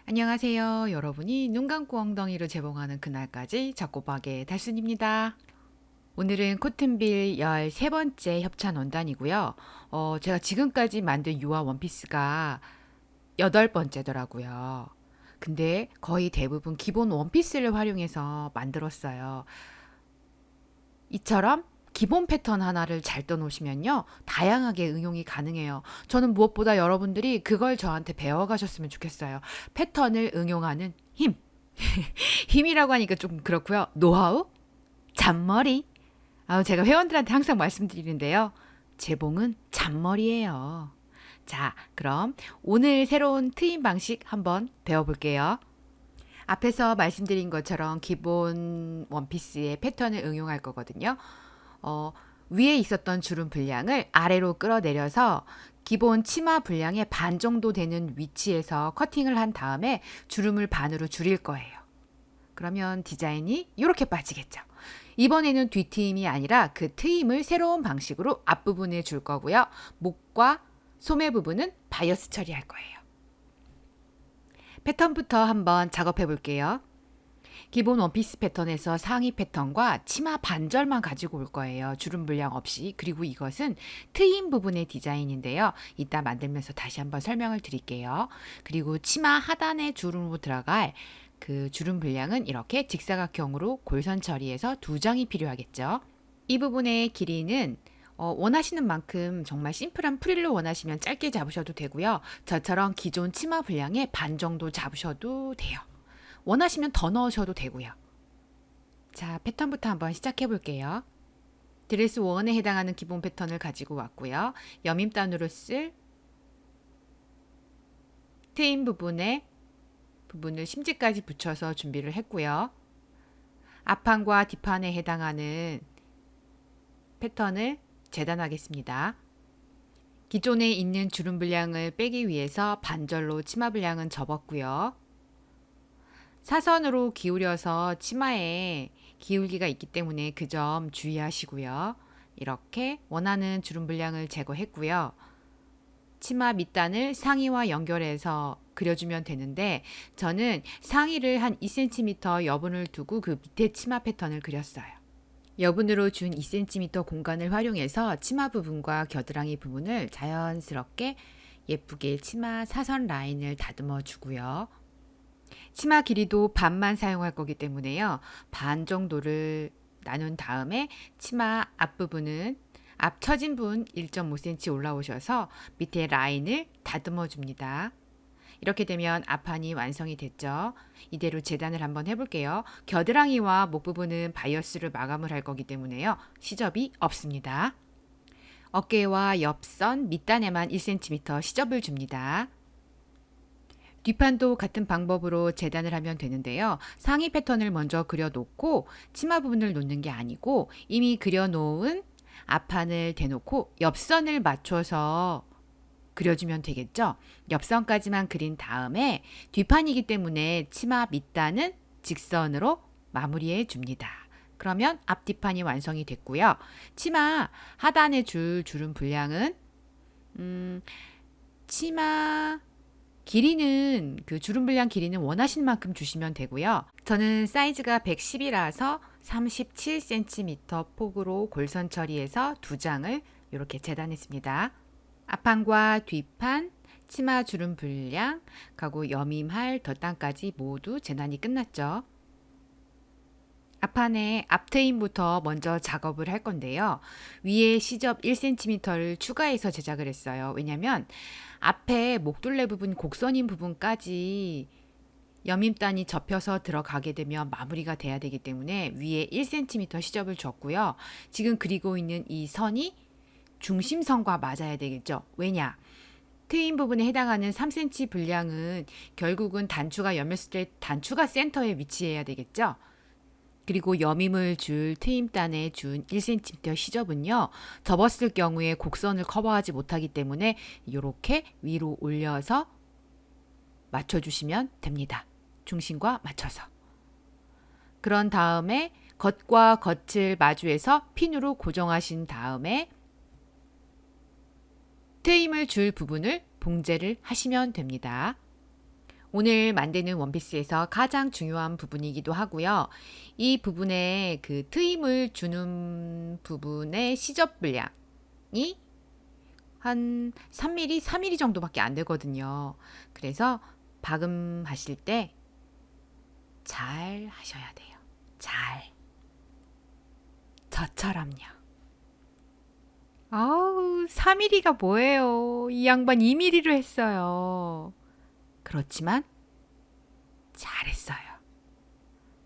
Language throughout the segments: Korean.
안녕하세요. 여러분이 눈 감고 엉덩이로 재봉하는 그날까지 작고박의 달순입니다. 오늘은 코튼빌 13번째 협찬 원단이고요. 제가 지금까지 만든 유화 원피스가 8번째더라고요. 근데 거의 대부분 기본 원피스를 활용해서 만들었어요. 이처럼 기본 패턴 하나를 잘 떠놓으시면요, 다양하게 응용이 가능해요. 저는 무엇보다 여러분들이 그걸 저한테 배워가셨으면 좋겠어요. 패턴을 응용하는 힘. 힘이라고 하니까 좀 그렇고요. 노하우, 잔머리. 제가 회원들한테 항상 말씀드리는데요. 재봉은 잔머리예요. 자, 그럼 오늘 새로운 트임 방식 한번 배워볼게요. 앞에서 말씀드린 것처럼 기본 원피스의 패턴을 응용할 거거든요. 어, 위에 있었던 주름 분량을 아래로 끌어내려서 기본 치마 분량의 반 정도 되는 위치에서 커팅을 한 다음에 주름을 반으로 줄일 거예요. 그러면 디자인이 이렇게 빠지겠죠. 이번에는 뒤트임이 아니라 그 트임을 새로운 방식으로 앞부분에 줄 거고요. 목과 소매 부분은 바이어스 처리할 거예요. 패턴부터 한번 작업해 볼게요. 기본 원피스 패턴에서 상의 패턴과 치마 반절만 가지고 올 거예요. 주름 분량 없이. 그리고 이것은 트임 부분의 디자인인데요. 이따 만들면서 다시 한번 설명을 드릴게요. 그리고 치마 하단에 주름으로 들어갈 그 주름 분량은 이렇게 직사각형으로 골선 처리해서 2장이 필요하겠죠. 이 부분의 길이는 원하시는 만큼 정말 심플한 프릴로 원하시면 짧게 잡으셔도 되고요. 저처럼 기존 치마 분량의 반 정도 잡으셔도 돼요. 원하시면 더 넣으셔도 되고요. 자, 패턴부터 한번 시작해 볼게요. 드레스 1에 해당하는 기본 패턴을 가지고 왔고요. 여밈단으로 쓸 트임 부분을 심지까지 붙여서 준비를 했고요. 앞판과 뒷판에 해당하는 패턴을 재단하겠습니다. 기존에 있는 주름 분량을 빼기 위해서 반절로 치마 분량은 접었고요. 사선으로 기울여서 치마에 기울기가 있기 때문에 그 점 주의하시고요. 이렇게 원하는 주름 분량을 제거했고요. 치마 밑단을 상의와 연결해서 그려주면 되는데 저는 상의를 한 2cm 여분을 두고 그 밑에 치마 패턴을 그렸어요. 여분으로 준 2cm 공간을 활용해서 치마 부분과 겨드랑이 부분을 자연스럽게 예쁘게 치마 사선 라인을 다듬어 주고요. 치마 길이도 반만 사용할 거기 때문에요. 반 정도를 나눈 다음에 치마 앞부분은 앞 처진 분 1.5cm 올라오셔서 밑에 라인을 다듬어 줍니다. 이렇게 되면 앞판이 완성이 됐죠. 이대로 재단을 한번 해볼게요. 겨드랑이와 목 부분은 바이어스를 마감을 할 거기 때문에요. 시접이 없습니다. 어깨와 옆선 밑단에만 1cm 시접을 줍니다. 뒷판도 같은 방법으로 재단을 하면 되는데요. 상의 패턴을 먼저 그려놓고 치마 부분을 놓는 게 아니고 이미 그려놓은 앞판을 대놓고 옆선을 맞춰서 그려주면 되겠죠. 옆선까지만 그린 다음에 뒷판이기 때문에 치마 밑단은 직선으로 마무리해 줍니다. 그러면 앞뒷판이 완성이 됐고요. 치마 하단에 줄 주름 분량은 치마 길이는 그 주름 분량 길이는 원하시는 만큼 주시면 되고요. 저는 사이즈가 110이라서 37cm 폭으로 골선 처리해서 2장을 이렇게 재단했습니다. 앞판과 뒷판, 치마 주름 분량, 가고 여밈할 덧단까지 모두 재단이 끝났죠. 앞판에 앞트임부터 먼저 작업을 할 건데요. 위에 시접 1cm를 추가해서 제작을 했어요. 왜냐면 앞에 목둘레 부분, 곡선인 부분까지 여밈단이 접혀서 들어가게 되면 마무리가 돼야 되기 때문에 위에 1cm 시접을 줬고요. 지금 그리고 있는 이 선이 중심선과 맞아야 되겠죠. 왜냐? 트임 부분에 해당하는 3cm 분량은 결국은 단추가 여몄을 때 단추가 센터에 위치해야 되겠죠. 그리고 여밈을 줄 트임단에 준 1cm 시접은요. 접었을 경우에 곡선을 커버하지 못하기 때문에 이렇게 위로 올려서 맞춰주시면 됩니다. 중심과 맞춰서. 그런 다음에 겉과 겉을 마주해서 핀으로 고정하신 다음에 트임을 줄 부분을 봉제를 하시면 됩니다. 오늘 만드는 원피스에서 가장 중요한 부분이기도 하고요. 이 부분에 그 트임을 주는 부분의 시접 분량이 한 3mm, 4mm 정도밖에 안 되거든요. 그래서 박음하실 때 잘 하셔야 돼요. 잘. 저처럼요. 아우, 4mm가 뭐예요? 이 양반 2mm로 했어요. 그렇지만 잘했어요.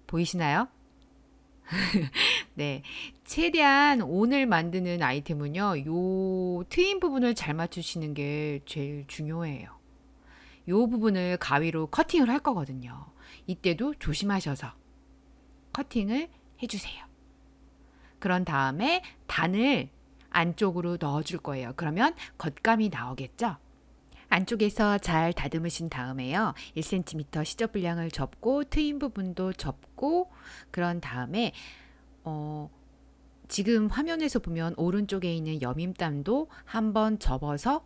보이시나요? 네. 최대한 오늘 만드는 아이템은요, 요 트임 부분을 잘 맞추시는 게 제일 중요해요. 요 부분을 가위로 커팅을 할 거거든요. 이때도 조심하셔서 커팅을 해주세요. 그런 다음에 단을 안쪽으로 넣어줄 거예요. 그러면 겉감이 나오겠죠? 안쪽에서 잘 다듬으신 다음에요. 1cm 시접 분량을 접고 트임 부분도 접고 그런 다음에 지금 화면에서 보면 오른쪽에 있는 여밈단도 한번 접어서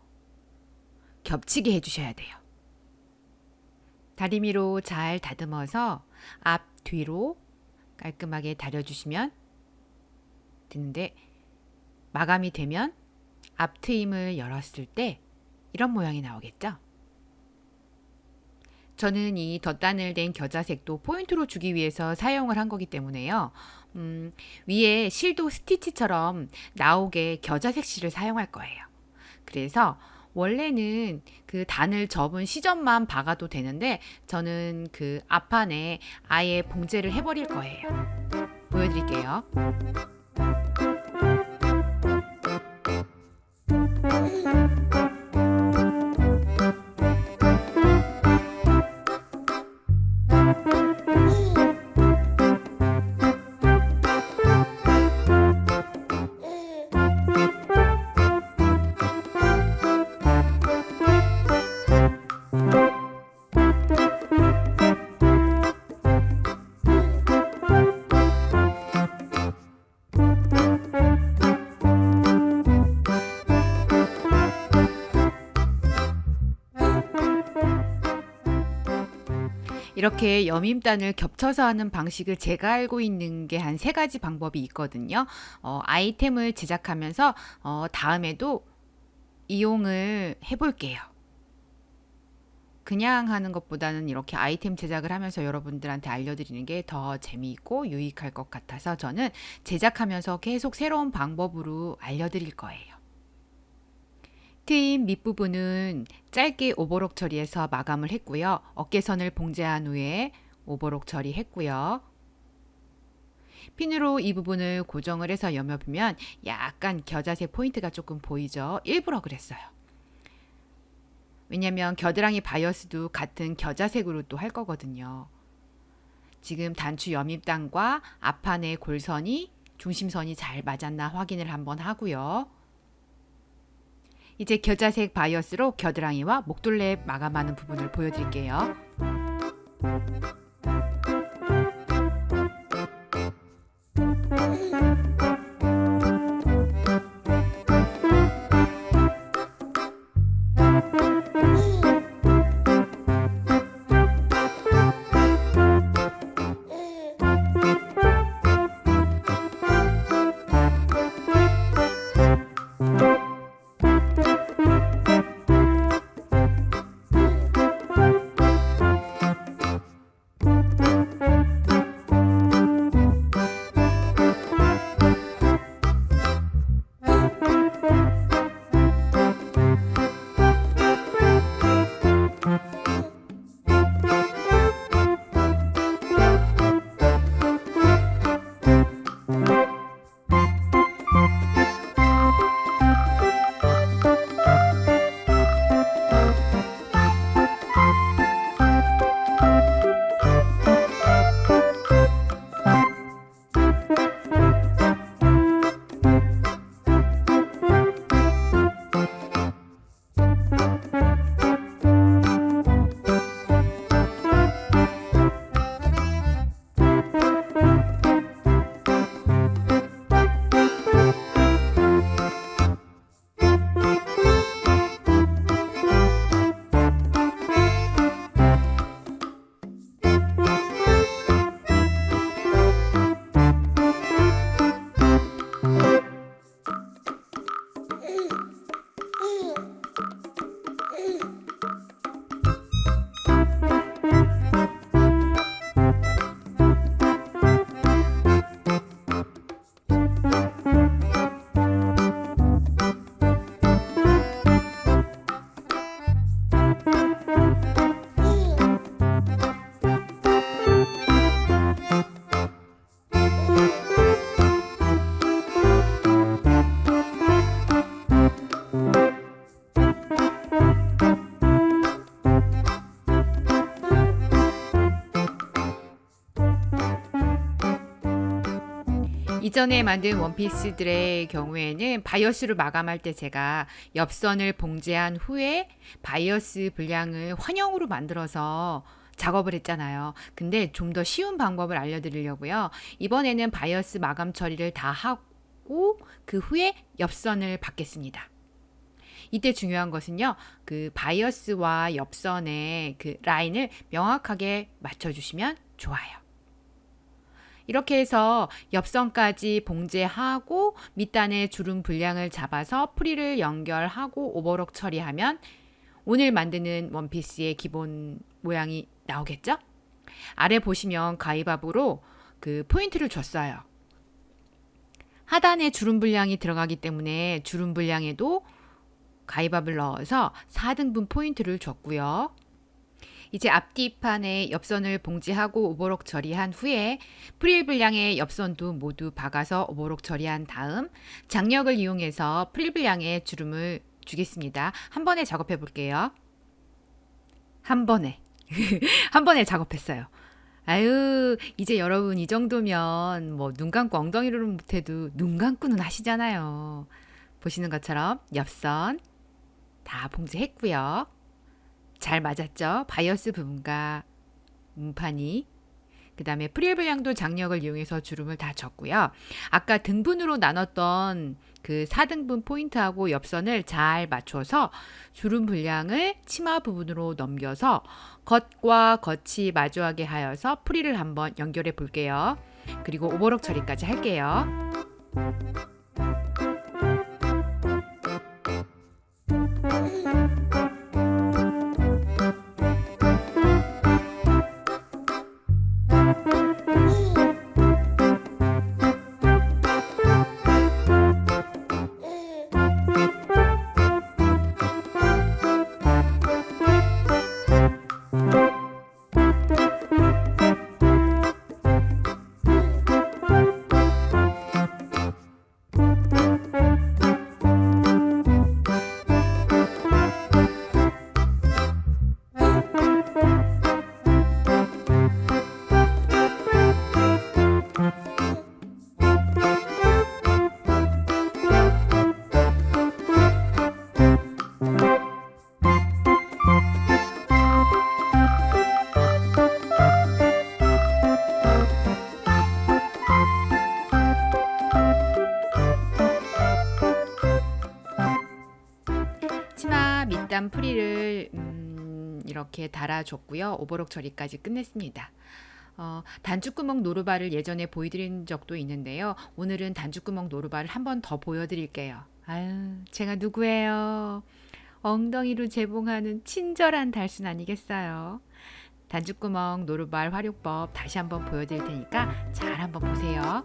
겹치게 해주셔야 돼요. 다리미로 잘 다듬어서 앞, 뒤로 깔끔하게 다려주시면 되는데 마감이 되면 앞 트임을 열었을 때 이런 모양이 나오겠죠? 저는 이 덧단을 댄 겨자색도 포인트로 주기 위해서 사용을 한 거기 때문에요. 위에 실도 스티치처럼 나오게 겨자색 실을 사용할 거예요. 그래서 원래는 그 단을 접은 시접만 박아도 되는데 저는 그 앞판에 아예 봉제를 해버릴 거예요. 보여드릴게요. 이렇게 여밈단을 겹쳐서 하는 방식을 제가 알고 있는 게 한 3가지 방법이 있거든요. 아이템을 제작하면서 다음에도 이용을 해볼게요. 그냥 하는 것보다는 이렇게 아이템 제작을 하면서 여러분들한테 알려드리는 게 더 재미있고 유익할 것 같아서 저는 제작하면서 계속 새로운 방법으로 알려드릴 거예요. 트임 밑부분은 짧게 오버록 처리해서 마감을 했고요. 어깨선을 봉제한 후에 오버록 처리했고요. 핀으로 이 부분을 고정을 해서 여며보면 약간 겨자색 포인트가 조금 보이죠? 일부러 그랬어요. 왜냐면 겨드랑이 바이어스도 같은 겨자색으로 또 할 거거든요. 지금 단추 여밉단과 앞판의 골선이 중심선이 잘 맞았나 확인을 한번 하고요. 이제 겨자색 바이어스로 겨드랑이와 목둘레 마감하는 부분을 보여드릴게요. 이전에 만든 원피스들의 경우에는 바이어스로 마감할 때 제가 옆선을 봉제한 후에 바이어스 분량을 환영으로 만들어서 작업을 했잖아요. 근데 좀 더 쉬운 방법을 알려드리려고요. 이번에는 바이어스 마감 처리를 다 하고 그 후에 옆선을 받겠습니다. 이때 중요한 것은요, 그 바이어스와 옆선의 그 라인을 명확하게 맞춰주시면 좋아요. 이렇게 해서 옆선까지 봉제하고 밑단의 주름 분량을 잡아서 프릴을 연결하고 오버록 처리하면 오늘 만드는 원피스의 기본 모양이 나오겠죠? 아래 보시면 가위밥으로 그 포인트를 줬어요. 하단에 주름 분량이 들어가기 때문에 주름 분량에도 가위밥을 넣어서 4등분 포인트를 줬고요. 이제 앞뒤판에 옆선을 봉제하고 오버록 처리한 후에 프릴 분량의 옆선도 모두 박아서 오버록 처리한 다음 장력을 이용해서 프릴 분량의 주름을 주겠습니다. 한 번에 작업해 볼게요. 한 번에 한 번에 작업했어요. 아유, 이제 여러분 이 정도면 뭐 눈 감고 엉덩이로는 못해도 눈 감고는 하시잖아요. 보시는 것처럼 옆선 다 봉제했고요. 잘 맞았죠? 바이어스 부분과 문판이. 그 다음에 프릴 분량도 장력을 이용해서 주름을 다 줬고요. 아까 등분으로 나눴던 그 4등분 포인트하고 옆선을 잘 맞춰서 주름 분량을 치마 부분으로 넘겨서 겉과 겉이 마주하게 하여서 프릴을 한번 연결해 볼게요. 그리고 오버록 처리까지 할게요. 치마 밑단 프릴을 이렇게 달아줬고요. 오버록 처리까지 끝냈습니다. 단추구멍 노루발을 예전에 보여드린 적도 있는데요. 오늘은 단추구멍 노루발을 한 번 더 보여드릴게요. 아유, 제가 누구예요? 엉덩이로 재봉하는 친절한 달순 아니겠어요? 단추구멍 노루발 활용법 다시 한번 보여드릴 테니까 잘 한번 보세요.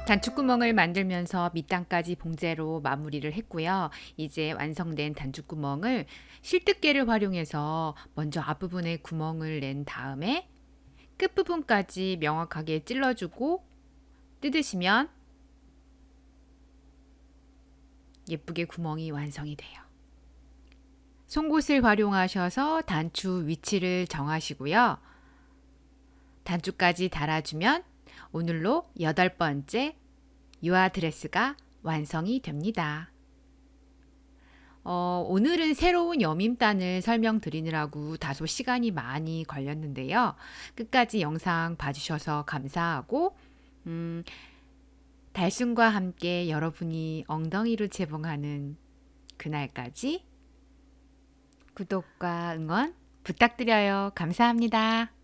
단추구멍을 만들면서 밑단까지 봉제로 마무리를 했고요. 이제 완성된 단추구멍을 실뜨개를 활용해서 먼저 앞부분에 구멍을 낸 다음에 끝부분까지 명확하게 찔러주고 뜯으시면 예쁘게 구멍이 완성이 돼요. 송곳을 활용하셔서 단추 위치를 정하시고요. 단추까지 달아주면 오늘로 8번째 유아 드레스가 완성이 됩니다. 오늘은 새로운 여밈단을 설명드리느라고 다소 시간이 많이 걸렸는데요. 끝까지 영상 봐주셔서 감사하고 달순과 함께 여러분이 엉덩이로 재봉하는 그날까지 구독과 응원 부탁드려요. 감사합니다.